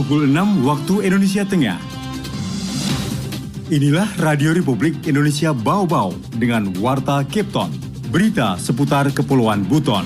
pukul 6 waktu Indonesia Tengah. Inilah Radio Republik Indonesia Bau-Bau dengan Warta Kepton, berita seputar Kepulauan Buton.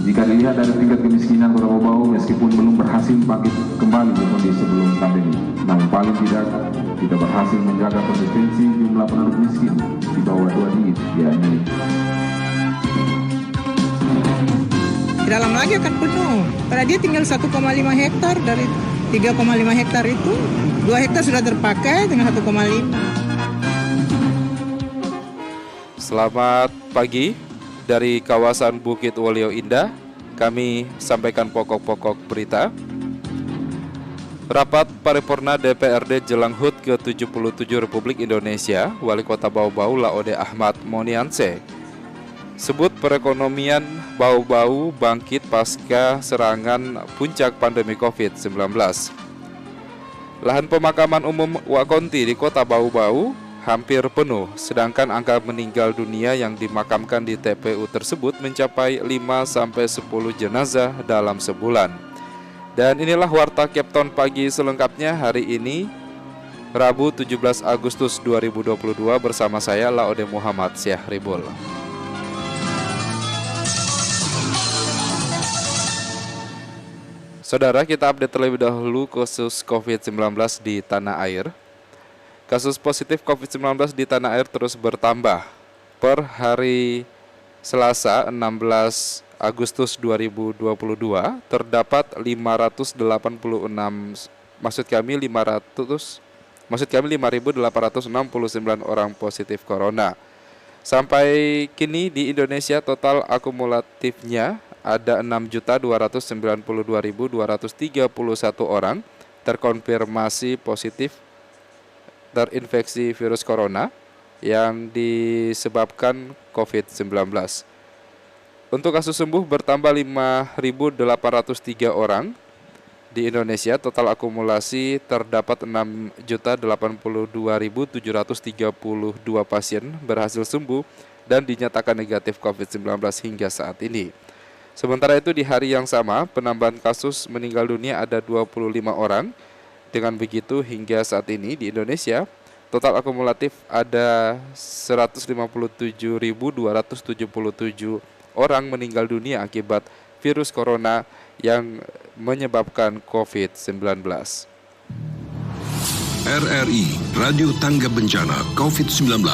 Jika dilihat dari tingkat kemiskinan Kota Bau-Bau, meskipun belum berhasil bangkit kembali ke kondisi sebelum pandemi, namun paling tidak kita berhasil menjaga konsistensi jumlah penduduk miskin di bawah 2 digit, yakni dalam lagi akan penuh. Karena dia tinggal 1,5 hektar dari 3,5 hektar itu, 2 hektar sudah terpakai dengan 1,5. Selamat pagi dari kawasan Bukit Wolio Indah. Kami sampaikan pokok-pokok berita. Rapat Paripurna DPRD jelang HUT ke-77 Republik Indonesia, Wali Kota Bau-Bau Laode Ahmad Moniance sebut perekonomian Bau-Bau bangkit pasca serangan puncak pandemi COVID-19. Lahan pemakaman umum Wakonti di Kota Bau-Bau hampir penuh, sedangkan angka meninggal dunia yang dimakamkan di TPU tersebut mencapai 5-10 jenazah dalam sebulan. Dan inilah Warta Kepton pagi selengkapnya hari ini, Rabu 17 Agustus 2022 bersama saya Laode Muhammad Syahribul. Saudara, kita update terlebih dahulu kasus COVID-19 di tanah air. Kasus positif COVID-19 di tanah air terus bertambah. Per hari Selasa 16 Agustus 2022 terdapat 5.869 orang positif corona. Sampai kini di Indonesia total akumulatifnya ada 6.292.231 orang terkonfirmasi positif terinfeksi virus corona yang disebabkan COVID-19. Untuk kasus sembuh bertambah 5.803 orang. Di Indonesia total akumulasi terdapat 6.082.732 pasien berhasil sembuh dan dinyatakan negatif COVID-19 hingga saat ini. Sementara itu di hari yang sama penambahan kasus meninggal dunia ada 25 orang. Dengan begitu hingga saat ini di Indonesia total akumulatif ada 157.277 orang meninggal dunia akibat virus corona yang menyebabkan COVID-19. RRI Radio Tangga Bencana COVID-19.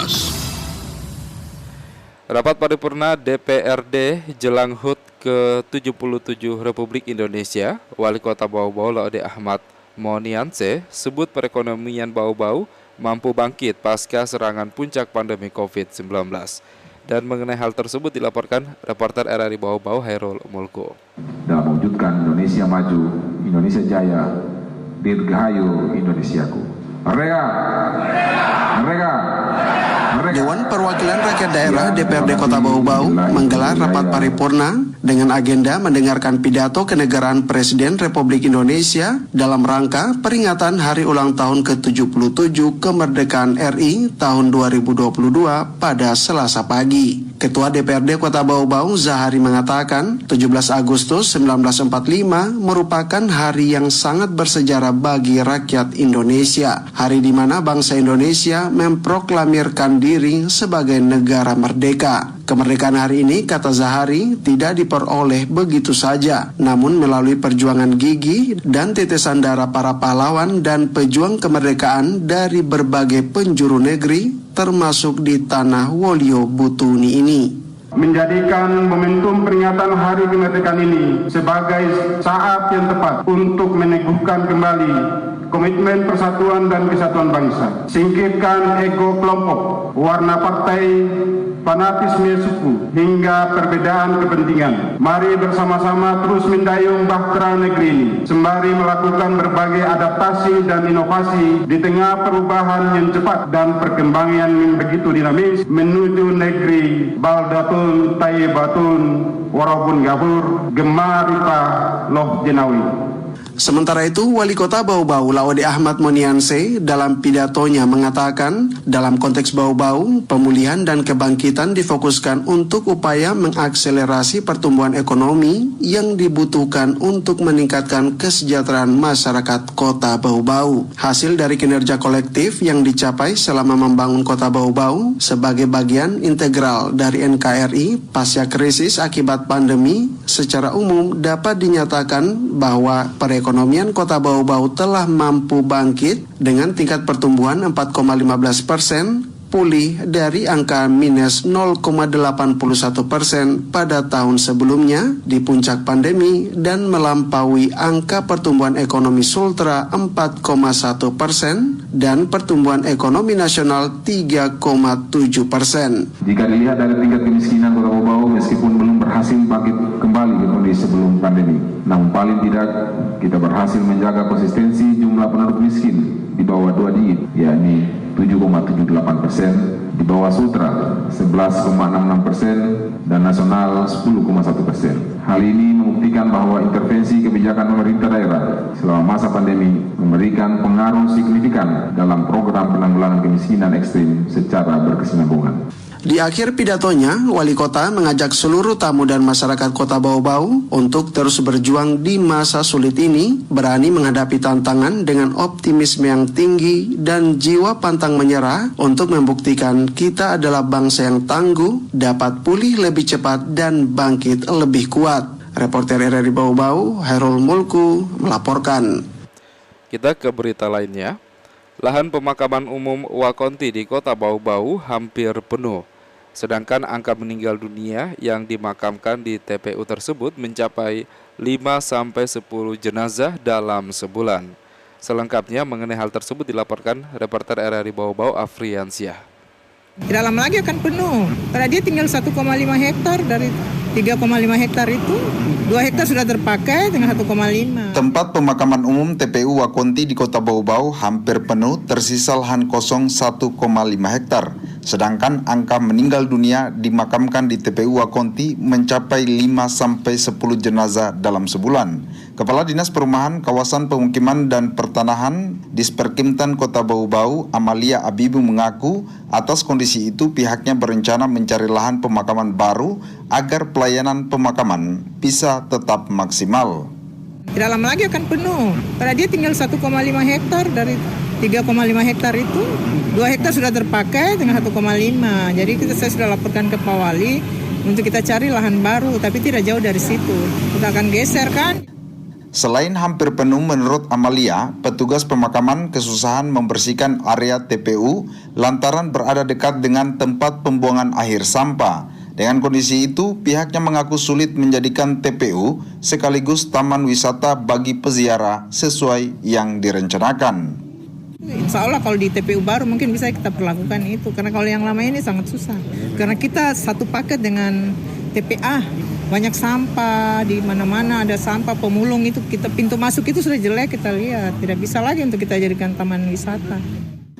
Rapat Paripurna DPRD jelang HUT ke-77 Republik Indonesia, Wali Kota Bau-Bau Laode Ahmad Moniance sebut perekonomian Bau-Bau mampu bangkit pasca serangan puncak pandemi COVID-19. Dan mengenai hal tersebut dilaporkan reporter RRI Bau-Bau Hairul Mulko. dalam mewujudkan Indonesia maju, Indonesia jaya, dirgahayu Indonesiaku. Merdeka! Merdeka! Dewan Perwakilan Rakyat Daerah DPRD Kota Bau-Bau menggelar rapat paripurna dengan agenda mendengarkan pidato kenegaraan Presiden Republik Indonesia dalam rangka peringatan Hari Ulang Tahun ke-77 Kemerdekaan RI tahun 2022 pada Selasa pagi. Ketua DPRD Kota Bau-Bau Zahari mengatakan 17 Agustus 1945 merupakan hari yang sangat bersejarah bagi rakyat Indonesia. Hari di mana bangsa Indonesia memproklamirkan diri sebagai negara merdeka. Kemerdekaan hari ini, kata Zahari, tidak diperoleh begitu saja, namun melalui perjuangan gigih dan tetesan darah para pahlawan dan pejuang kemerdekaan dari berbagai penjuru negeri, termasuk di tanah Wolio Butuni ini. Menjadikan momentum peringatan Hari Kemerdekaan ini sebagai saat yang tepat untuk meneguhkan kembali komitmen persatuan dan kesatuan bangsa. Singkirkan ego kelompok, warna partai, fanatisme suku, hingga perbedaan kepentingan. Mari bersama-sama terus mendayung bahtera negeri ini, sembari melakukan berbagai adaptasi dan inovasi di tengah perubahan yang cepat dan perkembangan yang begitu dinamis menuju negeri baldatun tayyibatun warabun gafur gemaripah loh jenawi. Sementara itu, Wali Kota Bau-Bau Laode Ahmad Monianse dalam pidatonya mengatakan, dalam konteks Bau-Bau, pemulihan dan kebangkitan difokuskan untuk upaya mengakselerasi pertumbuhan ekonomi yang dibutuhkan untuk meningkatkan kesejahteraan masyarakat Kota Bau-Bau. Hasil dari kinerja kolektif yang dicapai selama membangun Kota Bau-Bau sebagai bagian integral dari NKRI pasca krisis akibat pandemi, secara umum dapat dinyatakan bahwa perekonomian Kota Bau-Bau telah mampu bangkit dengan tingkat pertumbuhan 4,15%, pulih dari angka minus 0,81% pada tahun sebelumnya di puncak pandemi dan melampaui angka pertumbuhan ekonomi Sultra 4,1% dan pertumbuhan ekonomi nasional 3,7%. Jika dilihat dari tingkat kemiskinan Kota Bau-Bau meskipun belum berhasil bangkit kembali ke kondisi sebelum pandemi, namun paling tidak kita berhasil menjaga konsistensi jumlah penduduk miskin di bawah 2 digit, yakni 7,78%, di bawah Sultra 11,66% dan nasional 10,1%. Hal ini membuktikan bahwa intervensi kebijakan pemerintah daerah selama masa pandemi memberikan pengaruh signifikan dalam program penanggulangan kemiskinan ekstrim secara berkesinambungan. Di akhir pidatonya, Wali Kota mengajak seluruh tamu dan masyarakat Kota Bau-Bau untuk terus berjuang di masa sulit ini, berani menghadapi tantangan dengan optimisme yang tinggi dan jiwa pantang menyerah untuk membuktikan kita adalah bangsa yang tangguh, dapat pulih lebih cepat dan bangkit lebih kuat. Reporter RRI Bau-Bau, Hairul Mulku, melaporkan. Kita ke berita lainnya. Lahan pemakaman umum Wakonti di Kota Bau-Bau hampir penuh. Sedangkan angka meninggal dunia yang dimakamkan di TPU tersebut mencapai 5-10 jenazah dalam sebulan. Selengkapnya mengenai hal tersebut dilaporkan reporter RRI Bau-Bau Afriansyah. Tidak lama lagi akan penuh, karena dia tinggal 1,5 hektar dari 3,5 hektar itu, 2 hektar sudah terpakai dengan 1,5. Tempat pemakaman umum TPU Wakonti di Kota Bau-Bau hampir penuh, tersisa lahan kosong 1,5 hektar. Sedangkan angka meninggal dunia dimakamkan di TPU Wakonti mencapai 5-10 jenazah dalam sebulan. Kepala Dinas Perumahan, Kawasan Pemukiman dan Pertanahan Disperkimtan Kota Bau-Bau, Amalia Abibu mengaku atas kondisi itu pihaknya berencana mencari lahan pemakaman baru agar pelayanan pemakaman bisa tetap maksimal. Tidak lama lagi akan penuh, karena dia tinggal 1,5 hektar dari 3,5 hektar itu, 2 hektar sudah terpakai dengan 1,5. Jadi saya sudah laporkan ke Pak Wali untuk kita cari lahan baru, tapi tidak jauh dari situ. Kita akan geser kan. Selain hampir penuh, menurut Amalia, petugas pemakaman kesusahan membersihkan area TPU lantaran berada dekat dengan tempat pembuangan akhir sampah. Dengan kondisi itu, pihaknya mengaku sulit menjadikan TPU sekaligus taman wisata bagi peziarah sesuai yang direncanakan. Insya Allah kalau di TPU baru mungkin bisa kita perlakukan itu, karena kalau yang lama ini sangat susah. Karena kita satu paket dengan TPA, banyak sampah, di mana-mana ada sampah, pemulung itu, kita pintu masuk itu sudah jelek kita lihat, tidak bisa lagi untuk kita jadikan taman wisata.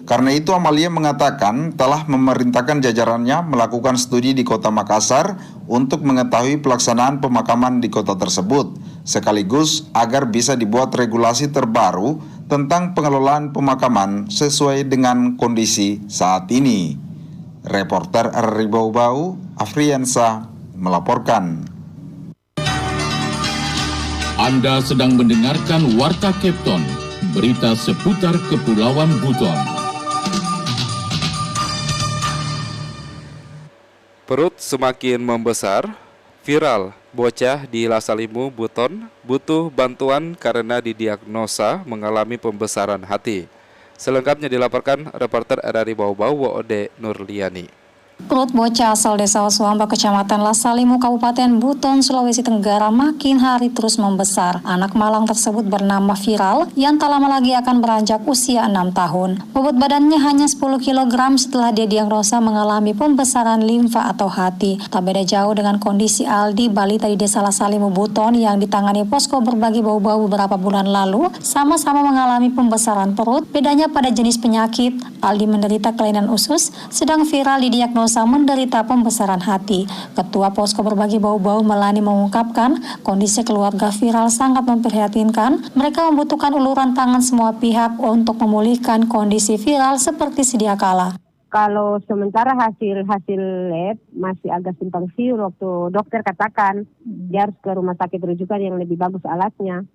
Karena itu Amalia mengatakan telah memerintahkan jajarannya melakukan studi di Kota Makassar untuk mengetahui pelaksanaan pemakaman di kota tersebut, sekaligus agar bisa dibuat regulasi terbaru tentang pengelolaan pemakaman sesuai dengan kondisi saat ini. Reporter RRI Bau-Bau, Afriansyah melaporkan. Anda sedang mendengarkan Warta Kepton, berita seputar Kepulauan Buton. Perut semakin membesar, viral, bocah di Lasalimu, Buton, butuh bantuan karena didiagnosa mengalami pembesaran hati. Selengkapnya dilaporkan reporter RRI Bau-Bau Woode Nurliani. Perut bocah asal desa Wasuamba, Kecamatan Lasalimu, Kabupaten Buton, Sulawesi Tenggara makin hari terus membesar. Anak malang tersebut bernama Viral yang tak lama lagi akan beranjak usia 6 tahun. Bobot badannya hanya 10 kg setelah dia diagnosa mengalami pembesaran limfa atau hati. Tak beda jauh dengan kondisi Aldi, balita di desa Lasalimu, Buton yang ditangani posko berbagi Bau-Bau beberapa bulan lalu, sama-sama mengalami pembesaran perut. Bedanya pada jenis penyakit, Aldi menderita kelainan usus, sedang Viral didiagnosa merasa menderita pembesaran hati. Ketua Posko Berbagi Bau-Bau Melani mengungkapkan kondisi keluarga viral sangat memprihatinkan. Mereka membutuhkan uluran tangan semua pihak untuk memulihkan kondisi viral seperti sedia kala. Kalau sementara hasil lab masih agak simpang siur, waktu dokter katakan dia harus ke rumah sakit rujukan yang lebih bagus alatnya.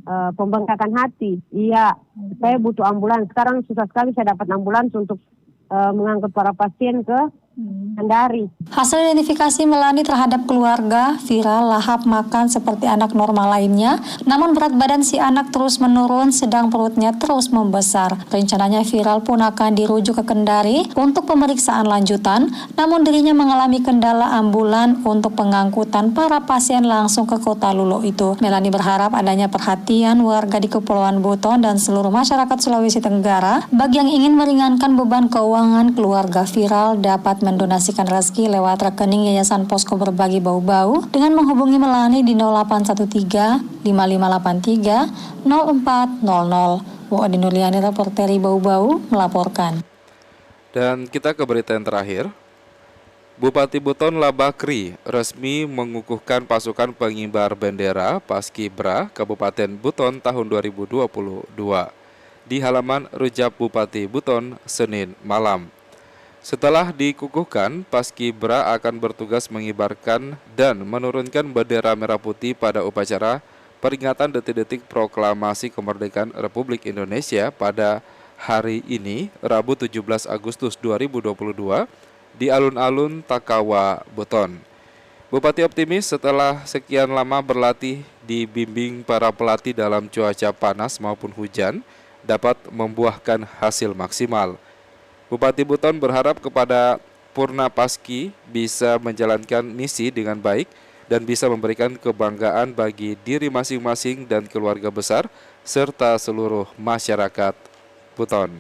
Pembengkakan hati, iya, saya butuh ambulans. Sekarang susah sekali saya dapat ambulans untuk mengangkut para pasien ke Kendari. Hasil identifikasi Melani terhadap keluarga viral lahap makan seperti anak normal lainnya, namun berat badan si anak terus menurun sedang perutnya terus membesar. Rencananya viral pun akan dirujuk ke Kendari untuk pemeriksaan lanjutan, namun dirinya mengalami kendala ambulan untuk pengangkutan para pasien langsung ke Kota Lulo itu. Melani berharap adanya perhatian warga di Kepulauan Buton dan seluruh masyarakat Sulawesi Tenggara bagi yang ingin meringankan beban keuangan keluarga viral dapat mendonasikan rezeki lewat rekening Yayasan Posko Berbagi Bau-Bau dengan menghubungi Melani di 0813 5583 0400. Wadi Nuliani, reporteri Bau-Bau melaporkan. Dan kita ke berita yang terakhir. Bupati Buton Labakri resmi mengukuhkan pasukan pengibar bendera Paskibra Kabupaten Buton tahun 2022 di halaman Rujak Bupati Buton Senin malam. Setelah dikukuhkan, Paskibra akan bertugas mengibarkan dan menurunkan bendera merah putih pada upacara peringatan detik-detik proklamasi kemerdekaan Republik Indonesia pada hari ini, Rabu 17 Agustus 2022, di alun-alun Takawa, Buton. Bupati optimis setelah sekian lama berlatih dibimbing para pelatih dalam cuaca panas maupun hujan, dapat membuahkan hasil maksimal. Bupati Buton berharap kepada Purna Paski bisa menjalankan misi dengan baik dan bisa memberikan kebanggaan bagi diri masing-masing dan keluarga besar serta seluruh masyarakat Buton.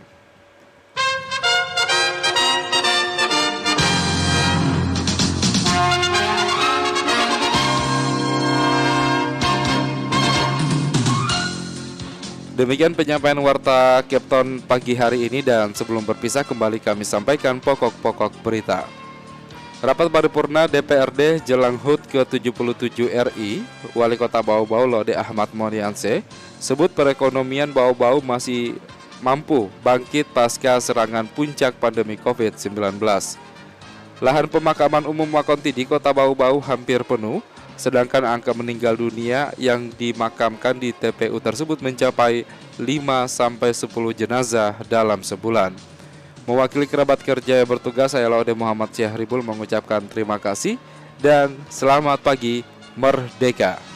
Demikian penyampaian Warta Kepton pagi hari ini, dan sebelum berpisah kembali kami sampaikan pokok-pokok berita. Rapat paripurna DPRD jelang HUT ke-77 RI, Wali Kota Bau-Bau Lode Ahmad Monianse, sebut perekonomian Bau-Bau masih mampu bangkit pasca serangan puncak pandemi COVID-19. Lahan pemakaman umum Wakonti di Kota Bau-Bau hampir penuh, sedangkan angka meninggal dunia yang dimakamkan di TPU tersebut mencapai 5-10 jenazah dalam sebulan. Mewakili kerabat kerja yang bertugas, saya Laude Muhammad Syahribul mengucapkan terima kasih dan selamat pagi, Merdeka.